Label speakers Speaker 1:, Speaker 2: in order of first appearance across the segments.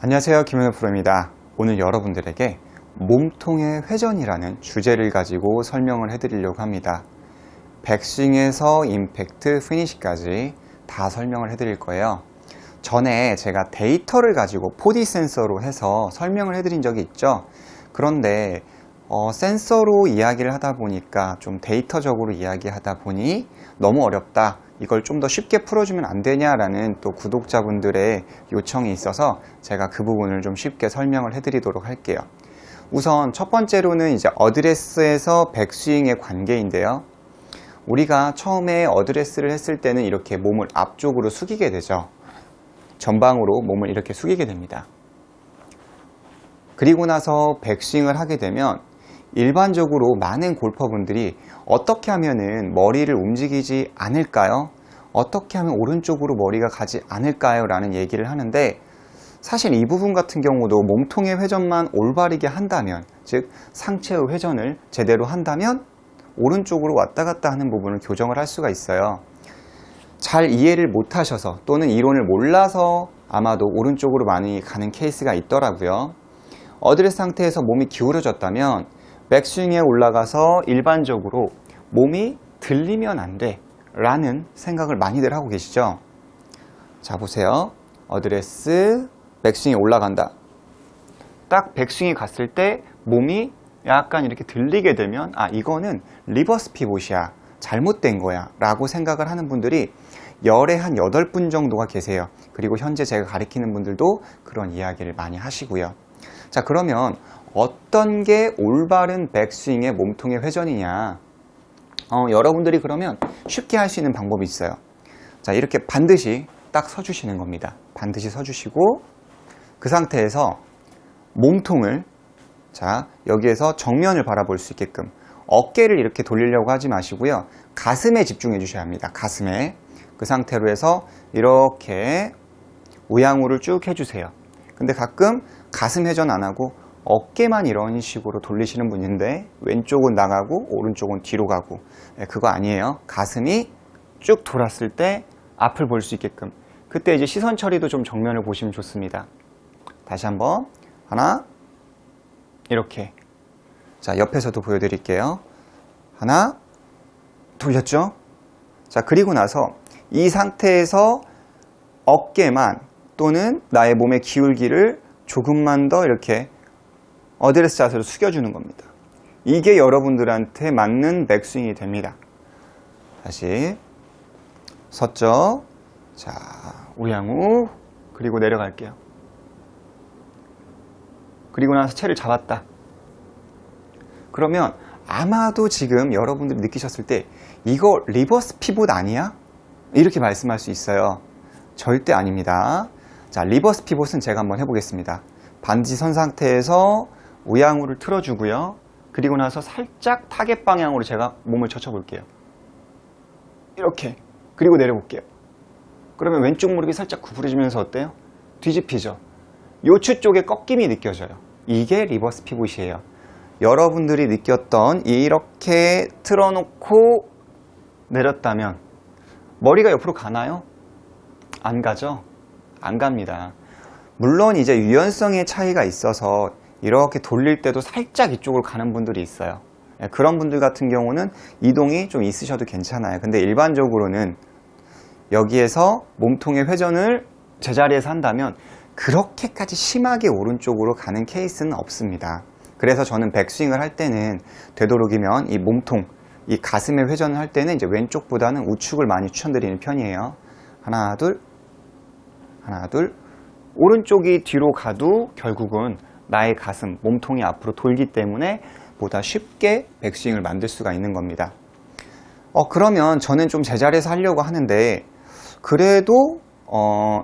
Speaker 1: 안녕하세요, 김현우 프로입니다. 오늘 여러분들에게 몸통의 회전이라는 주제를 가지고 설명을 해드리려고 합니다. 백스윙에서 임팩트, 피니시까지 다 설명을 해드릴 거예요. 전에 제가 데이터를 가지고 4D 센서로 해서 설명을 해드린 적이 있죠. 그런데 센서로 이야기를 하다 보니까 좀 데이터적으로 이야기하다 보니 너무 어렵다. 이걸 좀 더 쉽게 풀어주면 안 되냐라는 또 구독자분들의 요청이 있어서 제가 그 부분을 좀 쉽게 설명을 해드리도록 할게요. 우선 첫 번째로는 이제 어드레스에서 백스윙의 관계인데요. 우리가 처음에 어드레스를 했을 때는 이렇게 몸을 앞쪽으로 숙이게 되죠. 전방으로 몸을 이렇게 숙이게 됩니다. 그리고 나서 백스윙을 하게 되면 일반적으로 많은 골퍼분들이 어떻게 하면은 머리를 움직이지 않을까요? 어떻게 하면 오른쪽으로 머리가 가지 않을까요? 라는 얘기를 하는데 사실 이 부분 같은 경우도 몸통의 회전만 올바르게 한다면, 즉 상체의 회전을 제대로 한다면 오른쪽으로 왔다 갔다 하는 부분을 교정을 할 수가 있어요. 잘 이해를 못 하셔서 또는 이론을 몰라서 아마도 오른쪽으로 많이 가는 케이스가 있더라고요. 어드레스 상태에서 몸이 기울어졌다면 백스윙에 올라가서 일반적으로 몸이 들리면 안 돼 라는 생각을 많이들 하고 계시죠. 자, 보세요. 어드레스, 백스윙에 올라간다. 딱 백스윙이 갔을 때 몸이 약간 이렇게 들리게 되면 이거는 리버스 피봇이야, 잘못된 거야 라고 생각을 하는 분들이 열에 한 8분 정도가 계세요. 그리고 현재 제가 가르치는 분들도 그런 이야기를 많이 하시고요. 자, 그러면 어떤 게 올바른 백스윙의 몸통의 회전이냐? 여러분들이 그러면 쉽게 할 수 있는 방법이 있어요. 자, 이렇게 반드시 딱 서주시는 겁니다. 반드시 서주시고 그 상태에서 몸통을, 자, 여기에서 정면을 바라볼 수 있게끔 어깨를 이렇게 돌리려고 하지 마시고요. 가슴에 집중해 주셔야 합니다. 가슴에. 그 상태로 해서 이렇게 우양우를 쭉 해주세요. 근데 가끔 가슴 회전 안 하고 어깨만 이런 식으로 돌리시는 분인데 왼쪽은 나가고 오른쪽은 뒤로 가고, 그거 아니에요. 가슴이 쭉 돌았을 때 앞을 볼 수 있게끔, 그때 이제 시선 처리도 좀 정면을 보시면 좋습니다. 다시 한번 하나, 이렇게. 자, 옆에서도 보여드릴게요. 하나, 돌렸죠? 자, 그리고 나서 이 상태에서 어깨만 또는 나의 몸의 기울기를 조금만 더 이렇게 어드레스 자세로 숙여주는 겁니다. 이게 여러분들한테 맞는 백스윙이 됩니다. 다시 섰죠? 자, 우양우, 그리고 내려갈게요. 그리고 나서 채를 잡았다. 그러면 아마도 지금 여러분들이 느끼셨을 때 이거 리버스 피봇 아니야? 이렇게 말씀할 수 있어요. 절대 아닙니다. 자, 리버스 피봇은 제가 한번 해보겠습니다. 반지 선 상태에서 우양우를 틀어주고요. 그리고 나서 살짝 타겟 방향으로 제가 몸을 젖혀볼게요. 이렇게. 그리고 내려볼게요. 그러면 왼쪽 무릎이 살짝 구부러지면서 어때요? 뒤집히죠? 요추 쪽에 꺾임이 느껴져요. 이게 리버스 피봇이에요. 여러분들이 느꼈던 이렇게 틀어놓고 내렸다면 머리가 옆으로 가나요? 안 가죠? 안 갑니다. 물론 이제 유연성의 차이가 있어서 이렇게 돌릴 때도 살짝 이쪽으로 가는 분들이 있어요. 그런 분들 같은 경우는 이동이 좀 있으셔도 괜찮아요. 근데 일반적으로는 여기에서 몸통의 회전을 제자리에서 한다면 그렇게까지 심하게 오른쪽으로 가는 케이스는 없습니다. 그래서 저는 백스윙을 할 때는 되도록이면 이 몸통, 이 가슴의 회전을 할 때는 이제 왼쪽보다는 우측을 많이 추천드리는 편이에요. 하나, 둘, 하나, 둘. 오른쪽이 뒤로 가도 결국은 나의 가슴, 몸통이 앞으로 돌기 때문에 보다 쉽게 백스윙을 만들 수가 있는 겁니다. 그러면 저는 좀 제자리에서 하려고 하는데 그래도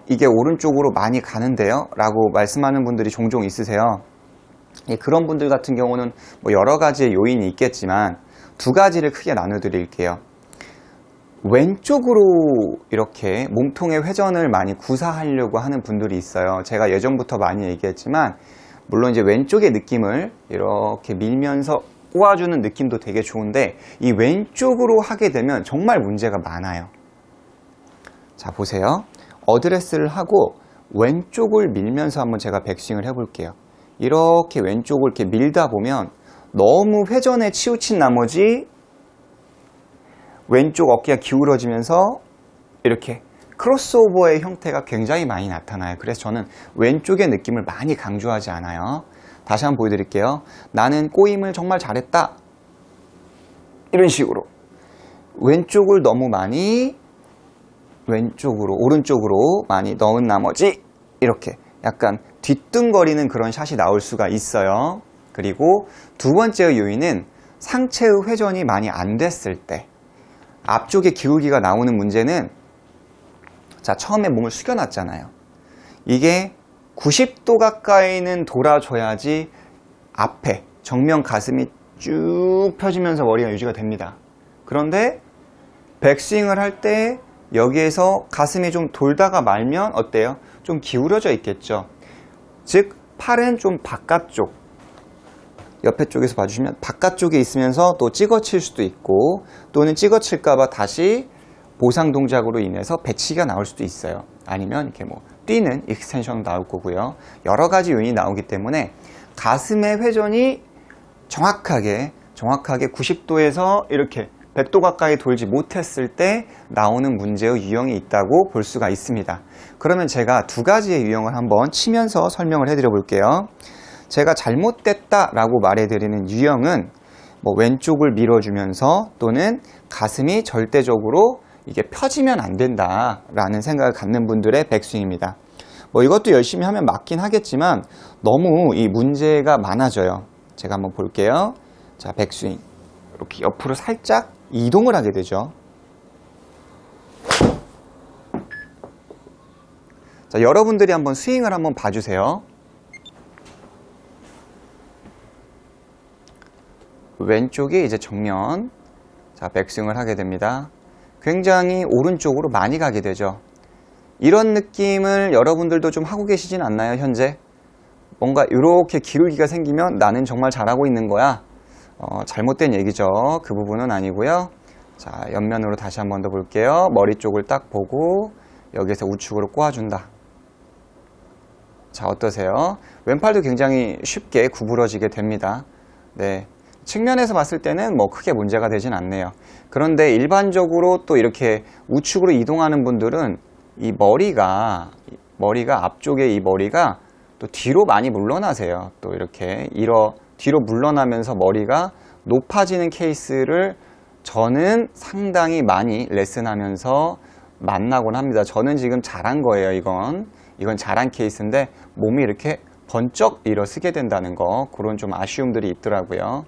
Speaker 1: 이게 오른쪽으로 많이 가는데요? 라고 말씀하는 분들이 종종 있으세요. 그런 분들 같은 경우는 뭐 여러 가지의 요인이 있겠지만 두 가지를 크게 나눠 드릴게요. 왼쪽으로 이렇게 몸통의 회전을 많이 구사하려고 하는 분들이 있어요. 제가 예전부터 많이 얘기했지만 물론 이제 왼쪽의 느낌을 이렇게 밀면서 꼬아주는 느낌도 되게 좋은데 이 왼쪽으로 하게 되면 정말 문제가 많아요. 자, 보세요. 어드레스를 하고 왼쪽을 밀면서 한번 제가 백스윙을 해볼게요. 이렇게 왼쪽을 이렇게 밀다 보면 너무 회전에 치우친 나머지 왼쪽 어깨가 기울어지면서 이렇게 크로스오버의 형태가 굉장히 많이 나타나요. 그래서 저는 왼쪽의 느낌을 많이 강조하지 않아요. 다시 한번 보여드릴게요. 나는 꼬임을 정말 잘했다. 이런 식으로 왼쪽을 너무 많이 왼쪽으로 오른쪽으로 많이 넣은 나머지 이렇게 약간 뒤뚱거리는 그런 샷이 나올 수가 있어요. 그리고 두 번째 요인은 상체의 회전이 많이 안 됐을 때 앞쪽에 기울기가 나오는 문제는 자, 처음에 몸을 숙여놨잖아요. 이게 90도 가까이는 돌아줘야지 앞에 정면 가슴이 쭉 펴지면서 머리가 유지가 됩니다. 그런데 백스윙을 할 때 여기에서 가슴이 좀 돌다가 말면 어때요? 좀 기울어져 있겠죠. 즉 팔은 좀 바깥쪽, 옆에 쪽에서 봐주시면 바깥쪽에 있으면서 또 찍어칠 수도 있고 또는 찍어칠까봐 다시 보상 동작으로 인해서 배치기가 나올 수도 있어요. 아니면 이렇게 뭐 뛰는 익스텐션 나올 거고요. 여러 가지 요인이 나오기 때문에 가슴의 회전이 정확하게 90도에서 이렇게 100도 가까이 돌지 못했을 때 나오는 문제의 유형이 있다고 볼 수가 있습니다. 그러면 제가 두 가지의 유형을 한번 치면서 설명을 해드려 볼게요. 제가 잘못됐다라고 말해드리는 유형은 뭐 왼쪽을 밀어주면서 또는 가슴이 절대적으로 이게 펴지면 안 된다라는 생각을 갖는 분들의 백스윙입니다. 뭐 이것도 열심히 하면 맞긴 하겠지만 너무 이 문제가 많아져요. 제가 한번 볼게요. 자, 백스윙 이렇게 옆으로 살짝 이동을 하게 되죠. 자, 여러분들이 한번 스윙을 한번 봐주세요. 왼쪽이 이제 정면, 자, 백스윙을 하게 됩니다. 굉장히 오른쪽으로 많이 가게 되죠. 이런 느낌을 여러분들도 좀 하고 계시진 않나요, 현재? 뭔가 이렇게 기울기가 생기면 나는 정말 잘하고 있는 거야. 잘못된 얘기죠. 그 부분은 아니고요. 자, 옆면으로 다시 한 번 더 볼게요. 머리 쪽을 딱 보고 여기서 우측으로 꼬아준다. 자, 어떠세요? 왼팔도 굉장히 쉽게 구부러지게 됩니다. 네. 측면에서 봤을 때는 뭐 크게 문제가 되진 않네요. 그런데 일반적으로 또 이렇게 우측으로 이동하는 분들은 이 머리가 앞쪽에 이 머리가 또 뒤로 많이 물러나세요. 또 이렇게 뒤로 물러나면서 머리가 높아지는 케이스를 저는 상당히 많이 레슨하면서 만나곤 합니다. 저는 지금 잘한 거예요. 이건 잘한 케이스인데 몸이 이렇게 번쩍 일어서게 된다는 거, 그런 좀 아쉬움들이 있더라고요.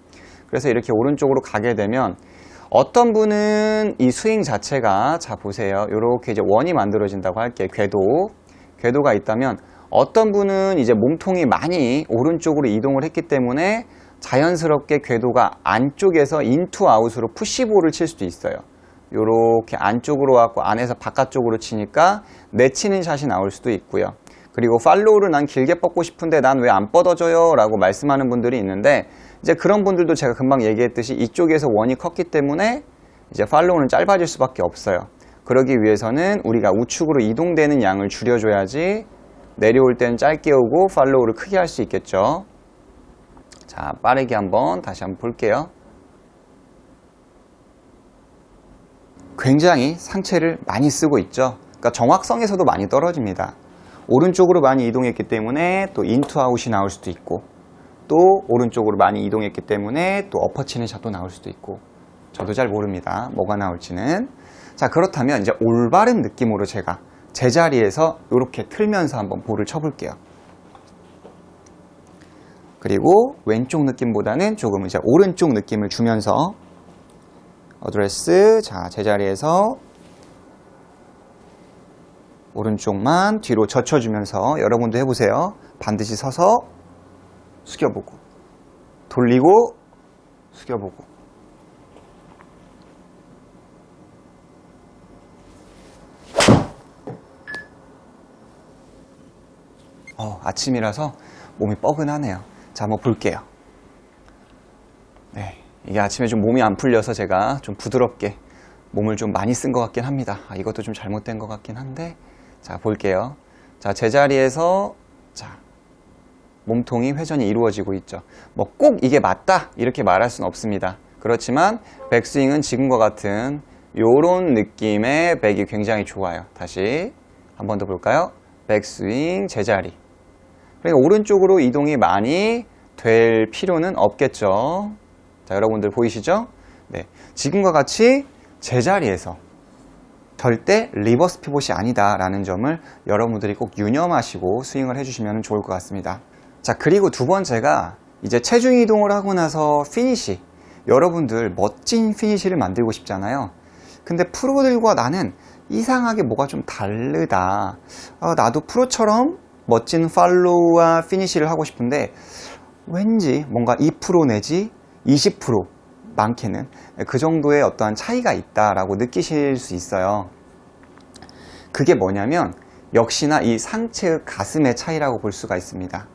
Speaker 1: 그래서 이렇게 오른쪽으로 가게 되면 어떤 분은 이 스윙 자체가, 자 보세요, 이렇게 이제 원이 만들어진다고 할게요. 궤도가 있다면 어떤 분은 이제 몸통이 많이 오른쪽으로 이동을 했기 때문에 자연스럽게 궤도가 안쪽에서 인투 아웃으로 푸시볼을 칠 수도 있어요. 이렇게 안쪽으로 갖고 안에서 바깥쪽으로 치니까 내치는 샷이 나올 수도 있고요. 그리고 팔로우를 난 길게 뻗고 싶은데 난 왜 안 뻗어져요? 라고 말씀하는 분들이 있는데, 이제 그런 분들도 제가 금방 얘기했듯이 이쪽에서 원이 컸기 때문에 이제 팔로우는 짧아질 수밖에 없어요. 그러기 위해서는 우리가 우측으로 이동되는 양을 줄여줘야지 내려올 때는 짧게 오고 팔로우를 크게 할 수 있겠죠. 자, 빠르게 다시 한번 볼게요. 굉장히 상체를 많이 쓰고 있죠. 그러니까 정확성에서도 많이 떨어집니다. 오른쪽으로 많이 이동했기 때문에 또 인투 아웃이 나올 수도 있고, 또 오른쪽으로 많이 이동했기 때문에 또 엎어치는 샷도 나올 수도 있고, 저도 잘 모릅니다. 뭐가 나올지는. 자, 그렇다면 이제 올바른 느낌으로 제가 제자리에서 이렇게 틀면서 한번 볼을 쳐볼게요. 그리고 왼쪽 느낌보다는 조금 이제 오른쪽 느낌을 주면서 어드레스, 자, 제자리에서 오른쪽만 뒤로 젖혀주면서 여러분도 해보세요. 반드시 서서 숙여보고, 돌리고, 숙여보고. 아침이라서 몸이 뻐근하네요. 자, 한번 볼게요. 네, 이게 아침에 좀 몸이 안 풀려서 제가 좀 부드럽게 몸을 좀 많이 쓴 것 같긴 합니다. 이것도 좀 잘못된 것 같긴 한데, 자, 볼게요. 자, 제자리에서 자, 몸통이 회전이 이루어지고 있죠. 뭐 꼭 이게 맞다 이렇게 말할 수는 없습니다. 그렇지만 백스윙은 지금과 같은 요런 느낌의 백이 굉장히 좋아요. 다시 한 번 더 볼까요? 백스윙 제자리. 그러니까 오른쪽으로 이동이 많이 될 필요는 없겠죠. 자, 여러분들 보이시죠? 네, 지금과 같이 제자리에서 절대 리버스 피봇이 아니다라는 점을 여러분들이 꼭 유념하시고 스윙을 해주시면 좋을 것 같습니다. 자, 그리고 두 번째가 이제 체중 이동을 하고 나서 피니시. 여러분들 멋진 피니시를 만들고 싶잖아요. 근데 프로들과 나는 이상하게 뭐가 좀 다르다. 나도 프로처럼 멋진 팔로우와 피니시를 하고 싶은데 왠지 뭔가 2% 내지 20% 많게는 그 정도의 어떠한 차이가 있다라고 느끼실 수 있어요. 그게 뭐냐면 역시나 이 상체의 가슴의 차이라고 볼 수가 있습니다.